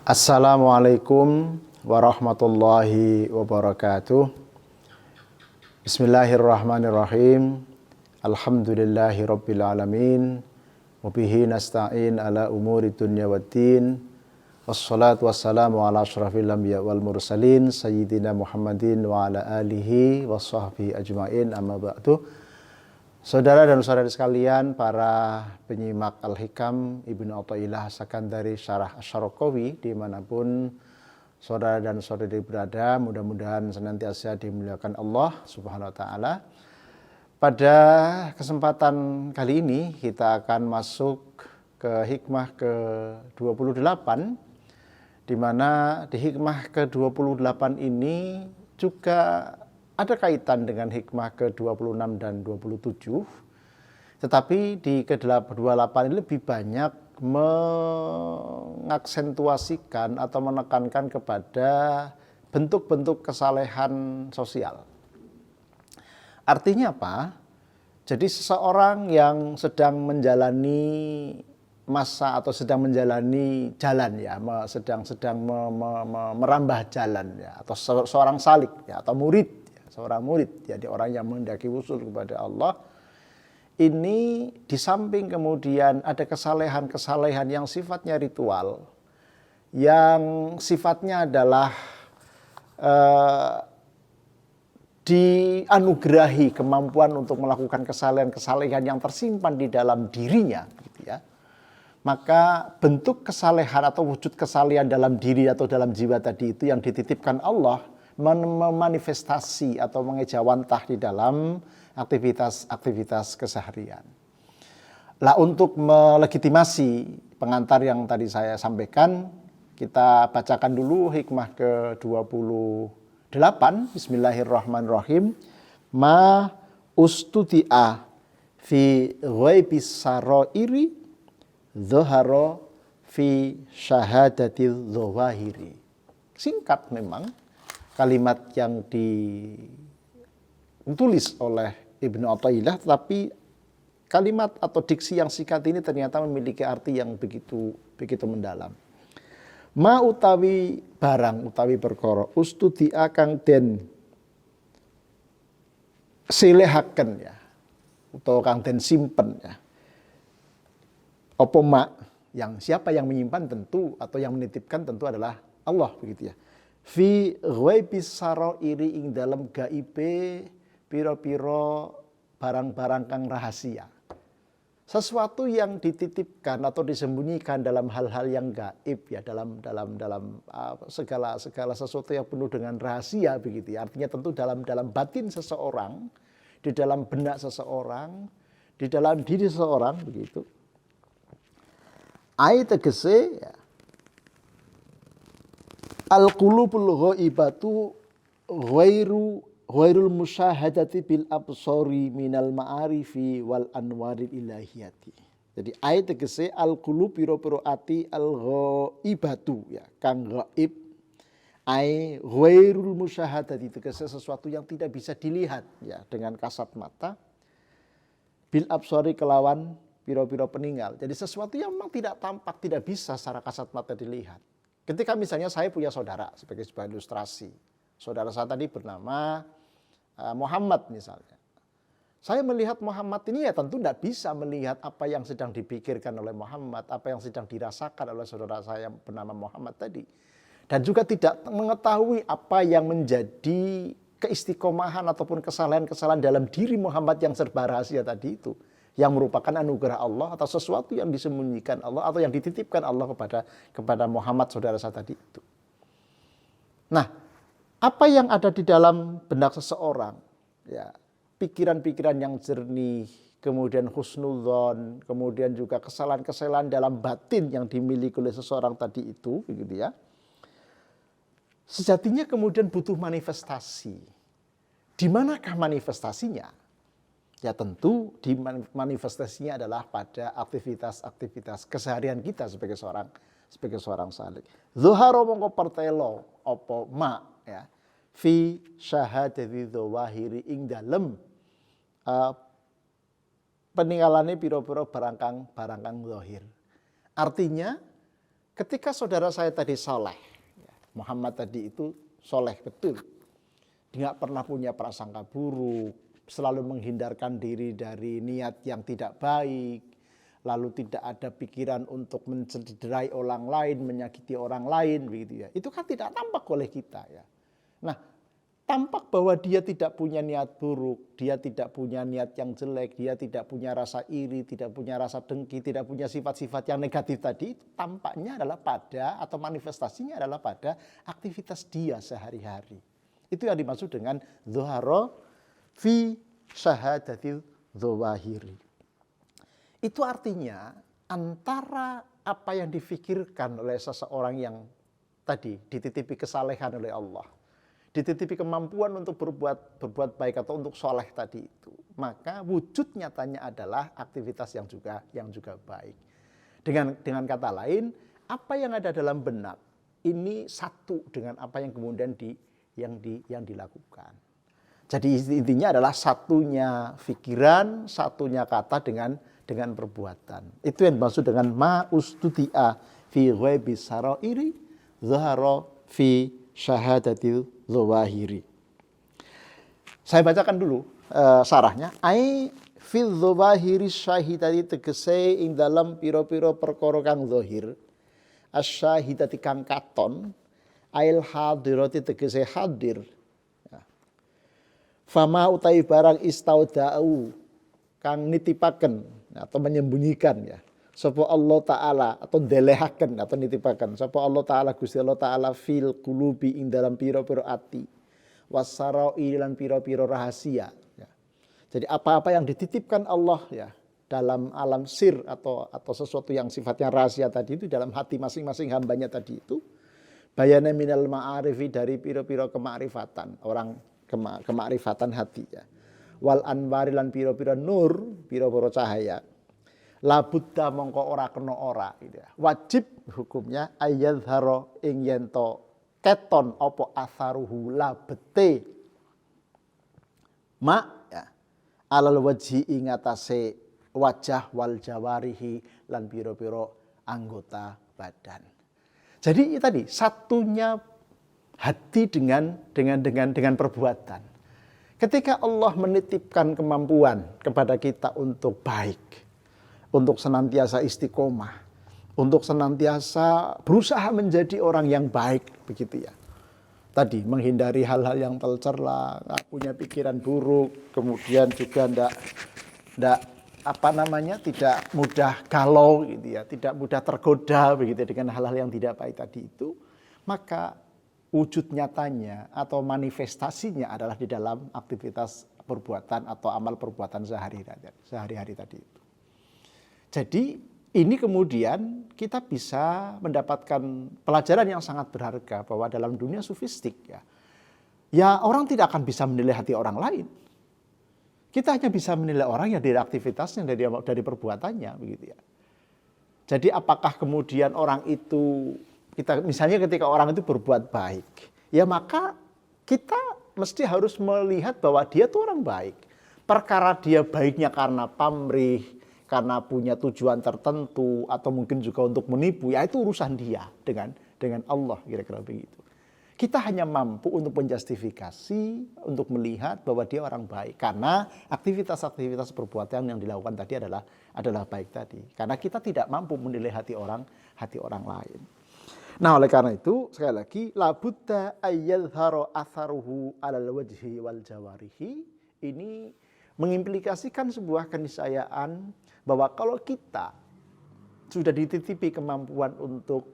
Assalamualaikum warahmatullahi wabarakatuh. Bismillahirrahmanirrahim. Alhamdulillahi rabbil alamin. Wabihi nasta'in ala umuri dunya waddin. Wassalatu wassalamu ala asyrafil anbiya wal mursalin Sayyidina Muhammadin wa ala alihi wa sahbihi ajma'in, amma ba'du. Saudara dan saudari sekalian, para penyimak Al-Hikam Ibnu Athaillah As-Sakandari Syarah Asy-Syaraqawi dimanapun saudara dan saudari berada, mudah-mudahan senantiasa dimuliakan Allah Subhanahu wa Ta'ala. Pada kesempatan kali ini kita akan masuk ke hikmah ke-28, di mana di hikmah ke-28 ini juga ada kaitan dengan hikmah ke-26 dan 27. Tetapi di ke-28 ini lebih banyak mengaksentuasikan atau menekankan kepada bentuk-bentuk kesalehan sosial. Artinya apa? Jadi seseorang yang sedang menjalani masa atau sedang menjalani jalan ya, sedang merambah jalan ya, atau seorang salik ya, atau murid, seorang murid, jadi orang yang mendaki usul kepada Allah, ini di samping kemudian ada kesalehan-kesalehan yang sifatnya ritual, yang sifatnya adalah dianugerahi kemampuan untuk melakukan kesalehan-kesalehan yang tersimpan di dalam dirinya, gitu ya. Maka bentuk kesalehan atau wujud kesalehan dalam diri atau dalam jiwa tadi itu yang dititipkan Allah memanifestasi atau mengejawantah di dalam aktivitas-aktivitas keseharian. Lah, untuk melegitimasi pengantar yang tadi saya sampaikan, kita bacakan dulu hikmah ke-28. Bismillahirrahmanirrahim. Ma ustudi'a fi ghaibis sarairi dhahara fi syahadatil dhawahiri. Singkat memang kalimat yang ditulis oleh Ibnu Athaillah, tetapi kalimat atau diksi yang singkat ini ternyata memiliki arti yang begitu mendalam. Ma utawi barang utawi perkara ustudia kang den silehaken ya, utawa kang den simpen ya. Apa ma, yang siapa yang menyimpan tentu atau yang menitipkan tentu adalah Allah, begitu ya. Fi ghaibis sarairi ing dalam gaibe piro-piro barang-barang kang rahasia. Sesuatu yang dititipkan atau disembunyikan dalam hal-hal yang gaib ya, dalam segala sesuatu yang penuh dengan rahasia, begitu ya. Artinya tentu dalam batin seseorang, di dalam benak seseorang, di dalam diri seseorang, begitu. Ai tegese ya, al-qulubul ghaibatu ghairul musyahadati bil absari minal ma'arifi wal anwaril ilahiyati. Jadi ayat tegese al-qulub piro-piro ati al-ghaibatu ya, kang ghaib, ai ghairul musyahadati tegese sesuatu yang tidak bisa dilihat ya dengan kasat mata, bil absari kelawan piro-piro peninggal. Jadi sesuatu yang memang tidak tampak, tidak bisa secara kasat mata dilihat. Ketika misalnya saya punya saudara, sebagai sebuah ilustrasi, saudara saya tadi bernama Muhammad misalnya. Saya melihat Muhammad ini ya tentu tidak bisa melihat apa yang sedang dipikirkan oleh Muhammad, apa yang sedang dirasakan oleh saudara saya yang bernama Muhammad tadi. Dan juga tidak mengetahui apa yang menjadi keistiqomahan ataupun kesalahan-kesalahan dalam diri Muhammad yang serba rahasia tadi itu, yang merupakan anugerah Allah atau sesuatu yang disembunyikan Allah atau yang dititipkan Allah kepada Muhammad saudara saya tadi itu. Nah, apa yang ada di dalam benak seseorang ya, pikiran-pikiran yang jernih, kemudian husnudzon, kemudian juga kesalahan-kesalahan dalam batin yang dimiliki oleh seseorang tadi itu, begitu ya. Sejatinya kemudian butuh manifestasi. Di manakah manifestasinya? Ya tentu di manifestasinya adalah pada aktivitas-aktivitas keseharian kita sebagai seorang salik. Zuharo mongko pertelo opo ma ya fi syahadati dzawahiri ing dalem peninggalane pira-pira barang kang zahir. Artinya ketika saudara saya tadi soleh, Muhammad tadi itu soleh betul, dia nggak pernah punya prasangka buruk, selalu menghindarkan diri dari niat yang tidak baik, lalu tidak ada pikiran untuk mencederai orang lain, menyakiti orang lain, begitu ya. Itu kan tidak tampak oleh kita ya. Nah, tampak bahwa dia tidak punya niat buruk, dia tidak punya niat yang jelek, dia tidak punya rasa iri, tidak punya rasa dengki, tidak punya sifat-sifat yang negatif tadi, tampaknya adalah pada atau manifestasinya adalah pada aktivitas dia sehari-hari. Itu yang dimaksud dengan zuhara fi syahadatil zawahiri. Itu artinya antara apa yang difikirkan oleh seseorang yang tadi dititipi kesalehan oleh Allah, dititipi kemampuan untuk berbuat baik atau untuk soleh tadi itu, maka wujud nyatanya adalah aktivitas yang juga baik. Dengan kata lain, apa yang ada dalam benak ini satu dengan apa yang kemudian yang dilakukan. Jadi intinya adalah satunya pikiran, satunya kata dengan perbuatan. Itu yang dimaksud dengan ma ustudi'a fi ghaibi sarairi zahara fi syahadatil zawahiri. Saya bacakan dulu sarahnya. Ai fil zawahiri syahidati tegese ing dalam pira-pira perkara kang zahir. Asyahidati kang katon, ail hadirati tegese hadir. Fama utai barang istauda'u kang nitipaken atau menyembunyikan ya. Sapa Allah Ta'ala atau delehaken atau nitipaken. Sapa Allah Ta'ala Gusti Allah Ta'ala fil qulubi ing dalam pira-pira ati. Wasara'i lan pira-pira rahasia ya. Jadi apa-apa yang dititipkan Allah ya dalam alam sir atau sesuatu yang sifatnya rahasia tadi itu dalam hati masing-masing hambanya tadi itu. Bayana minal ma'arifi dari pira-pira kemakrifatan, orang kemakrifatan hati ya. Wal anwari lan pira-pira nur, pira-pira cahaya. Labudda mongko ora kena ora gitu ya. Wajib hukumnya ayyadhara ing yento keton apa atharuhu labete ma ya alal wajhi ing atase wajah wal jawarihi lan pira-pira anggota badan. Jadi tadi satunya hati dengan perbuatan. Ketika Allah menitipkan kemampuan kepada kita untuk baik, untuk senantiasa istiqomah, untuk senantiasa berusaha menjadi orang yang baik, begitu ya. Tadi menghindari hal-hal yang tercela, nggak punya pikiran buruk, kemudian juga tidak mudah galau, gitu ya, tidak mudah tergoda, begitu dengan hal-hal yang tidak baik tadi itu, maka wujud nyatanya atau manifestasinya adalah di dalam aktivitas perbuatan atau amal perbuatan sehari-hari tadi itu. Jadi ini kemudian kita bisa mendapatkan pelajaran yang sangat berharga bahwa dalam dunia sufistik ya orang tidak akan bisa menilai hati orang lain. Kita hanya bisa menilai orang yang dari aktivitasnya, dari perbuatannya, begitu ya. Jadi apakah kemudian orang itu misalnya ketika orang itu berbuat baik, ya maka kita mesti harus melihat bahwa dia itu orang baik. Perkara dia baiknya karena pamrih, karena punya tujuan tertentu, atau mungkin juga untuk menipu, ya itu urusan dia dengan Allah, kira-kira begitu. Kita hanya mampu untuk menjustifikasi, untuk melihat bahwa dia orang baik. Karena aktivitas-aktivitas perbuatan yang dilakukan tadi adalah baik tadi. Karena kita tidak mampu menilai hati orang lain. Nah oleh karena itu sekali lagi labudda ayyadhara atharuhu alal wajhi wal jawarihi, ini mengimplikasikan sebuah keniscayaan bahwa kalau kita sudah dititipi kemampuan untuk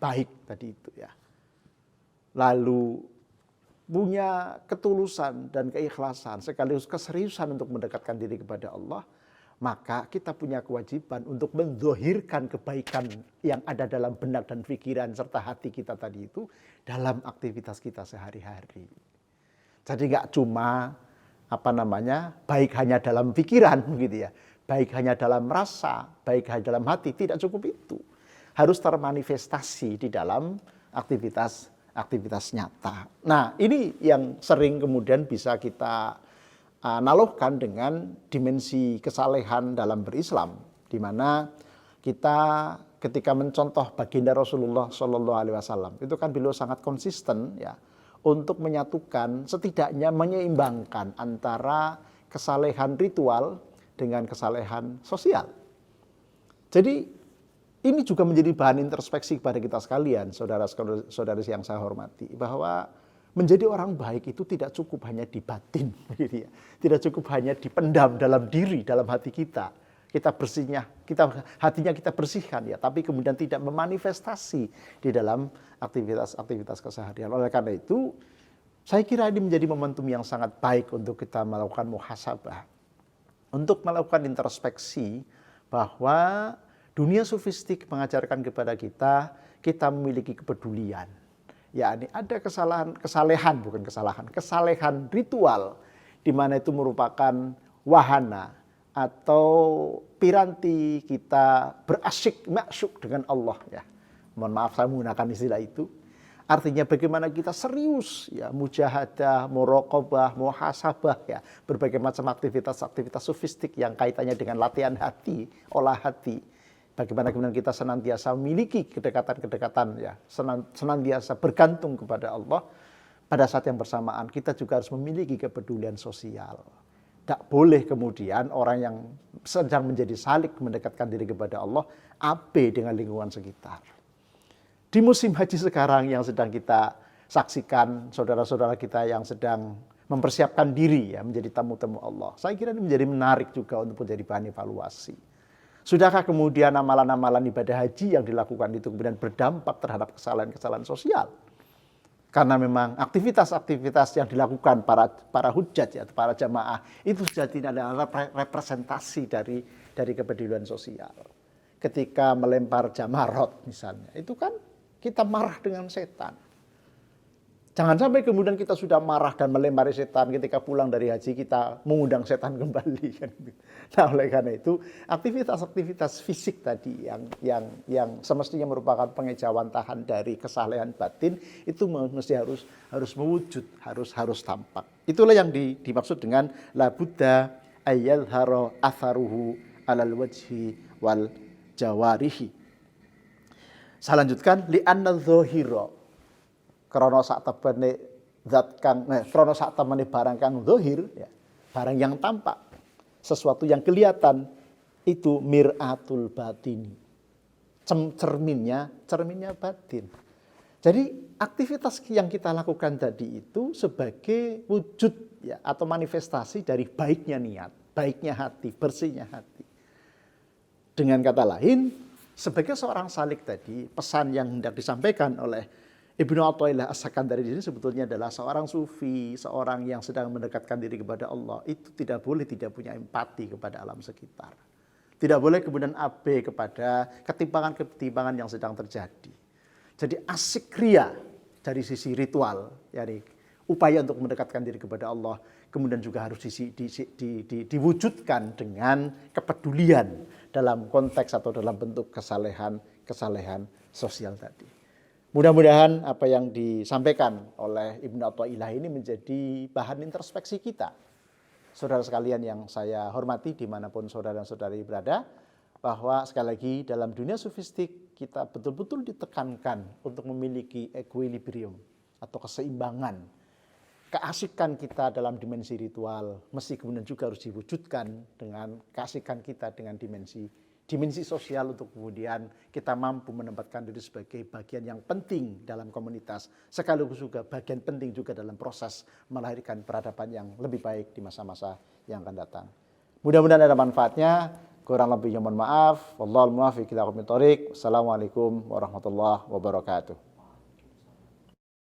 baik tadi itu ya, lalu punya ketulusan dan keikhlasan sekaligus keseriusan untuk mendekatkan diri kepada Allah, maka kita punya kewajiban untuk menzohirkan kebaikan yang ada dalam benak dan pikiran serta hati kita tadi itu dalam aktivitas kita sehari-hari. Jadi nggak cuma baik hanya dalam pikiran gitu ya, baik hanya dalam rasa, baik hanya dalam hati, tidak cukup itu. Harus termanifestasi di dalam aktivitas nyata. Nah, ini yang sering kemudian bisa kita analogkan dengan dimensi kesalehan dalam berislam, di mana kita ketika mencontoh baginda Rasulullah Shallallahu Alaihi Wasallam, itu kan beliau sangat konsisten ya untuk menyatukan, setidaknya menyeimbangkan antara kesalehan ritual dengan kesalehan sosial. Jadi ini juga menjadi bahan introspeksi kepada kita sekalian, saudara-saudari yang saya hormati, bahwa menjadi orang baik itu tidak cukup hanya di batin, gitu ya. Tidak cukup hanya dipendam dalam diri, dalam hati kita. Hatinya kita bersihkan ya, tapi kemudian tidak memanifestasi di dalam aktivitas keseharian. Oleh karena itu, saya kira ini menjadi momentum yang sangat baik untuk kita melakukan muhasabah, untuk melakukan introspeksi bahwa dunia sufistik mengajarkan kepada kita memiliki kepedulian. Yakni ada kesalehan ritual di mana itu merupakan wahana atau piranti kita masyuk dengan Allah ya. Mohon maaf saya menggunakan istilah itu. Artinya bagaimana kita serius ya, mujahadah, muraqabah, muhasabah ya, berbagai macam aktivitas sufistik yang kaitannya dengan latihan hati, olah hati. Bagaimana kemudian kita senantiasa memiliki kedekatan ya, senantiasa bergantung kepada Allah. Pada saat yang bersamaan kita juga harus memiliki kepedulian sosial. Tak boleh kemudian orang yang sedang menjadi salik mendekatkan diri kepada Allah abe dengan lingkungan sekitar. Di musim haji sekarang yang sedang kita saksikan, saudara-saudara kita yang sedang mempersiapkan diri ya menjadi tamu-tamu Allah. Saya kira ini menjadi menarik juga untuk menjadi bahan evaluasi. Sudahkah kemudian amalan-amalan ibadah haji yang dilakukan itu kemudian berdampak terhadap kesalahan-kesalahan sosial? Karena memang aktivitas-aktivitas yang dilakukan para hujjat ya, para jamaah itu sejatinya adalah representasi dari kepedulian sosial. Ketika melempar jamarot misalnya, itu kan kita marah dengan setan. Jangan sampai kemudian kita sudah marah dan melempari setan, ketika pulang dari haji kita mengundang setan kembali. Nah, oleh karena itu aktivitas-aktivitas fisik tadi yang semestinya merupakan pengejawantahan dari kesalehan batin itu mesti harus mewujud, harus tampak. Itulah yang dimaksud dengan la budda ayyadhara atharuhu alal wajhi wal jawarihi. Saya lanjutkan li'anna dzahira krana sak tebane zat kang krana sak temene barang kang zahir ya, barang yang tampak, sesuatu yang kelihatan itu miratul batini. Cerminnya batin. Jadi aktivitas yang kita lakukan tadi itu sebagai wujud ya atau manifestasi dari baiknya niat, baiknya hati, bersihnya hati. Dengan kata lain, sebagai seorang salik tadi, pesan yang hendak disampaikan oleh Ibnu Athaillah As-Sakandari ini sebetulnya adalah seorang sufi, seorang yang sedang mendekatkan diri kepada Allah. Itu tidak boleh tidak punya empati kepada alam sekitar. Tidak boleh kemudian abe kepada ketimpangan-ketimpangan yang sedang terjadi. Jadi asik ria dari sisi ritual, yakni upaya untuk mendekatkan diri kepada Allah, kemudian juga harus diwujudkan dengan kepedulian dalam konteks atau dalam bentuk kesalehan sosial tadi. Mudah-mudahan apa yang disampaikan oleh Ibnu Athaillah ini menjadi bahan introspeksi kita. Saudara sekalian yang saya hormati dimanapun saudara dan saudari berada, bahwa sekali lagi dalam dunia sufistik kita betul-betul ditekankan untuk memiliki equilibrium atau keseimbangan. Keasikan kita dalam dimensi ritual mesti kemudian juga harus diwujudkan dengan keasikan kita dengan dimensi sosial untuk kemudian kita mampu menempatkan diri sebagai bagian yang penting dalam komunitas, sekaligus juga bagian penting juga dalam proses melahirkan peradaban yang lebih baik di masa-masa yang akan datang. Mudah-mudahan ada manfaatnya. Kurang lebihnya mohon maaf. Wallahul muwaffiq ila aqwamit thoriq. Wassalamualaikum warahmatullahi wabarakatuh.